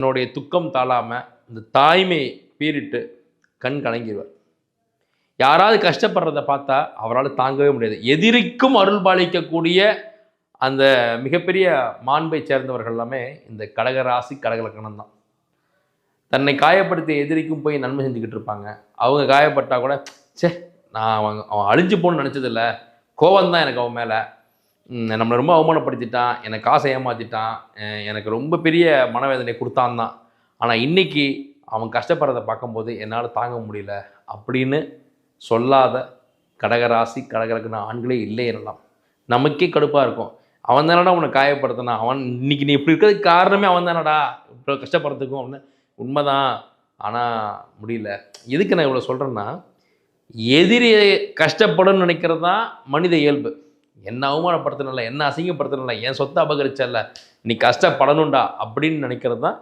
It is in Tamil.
என்னுடைய துக்கம் தாழாமல் இந்த தாய்மை பீறிட்டு கண் கலங்கிடுவார். யாராவது கஷ்டப்படுறத பார்த்தா அவரால் தாங்கவே முடியாது. எதிரிக்கும் அருள் பாலிக்கக்கூடிய அந்த மிகப்பெரிய மாண்பை சேர்ந்தவர்கள் எல்லாமே இந்த கடகராசி கடகலக்கணம் தான். தன்னை காயப்படுத்திய எதிரிக்கும் போய் நன்மை செஞ்சுக்கிட்டு இருப்பாங்க. அவங்க காயப்பட்டா கூட நான் அவன் அழிஞ்சு போன்னு நினச்சதில்ல, கோவம் தான் எனக்கு அவன் மேலே, நம்மளை ரொம்ப அவமானப்படுத்திட்டான், எனக்கு காசை ஏமாற்றிட்டான், எனக்கு ரொம்ப பெரிய மனவேதனை கொடுத்தான் தான். ஆனால் இன்றைக்கி அவன் கஷ்டப்படுறதை பார்க்கும்போது என்னால் தாங்க முடியல அப்படின்னு சொல்லாத கடகராசி கடகலக்கண ஆண்களே இல்லை எனலாம். நமக்கே கடுப்பாக இருக்கும். அவன் தானடா உன்னை காயப்படுத்தினா, அவன் இன்னைக்கு நீ இப்படி இருக்கிறதுக்கு காரணமே அவன் தானடா இப்போ கஷ்டப்படுறதுக்கும் அப்படின்னு. உண்மைதான், ஆனால் முடியல. எதுக்கு நான் இவ்வளோ சொல்கிறேன்னா, எதிரியை கஷ்டப்படணும்னு நினைக்கிறது தான் மனித இயல்பு. என்ன அவமானப்படுத்தணும்ல, என்ன அசிங்கப்படுத்தணும்ல, என் சொத்தை அபகரிச்சல்ல, நீ கஷ்டப்படணும்டா அப்படின்னு நினைக்கிறது தான்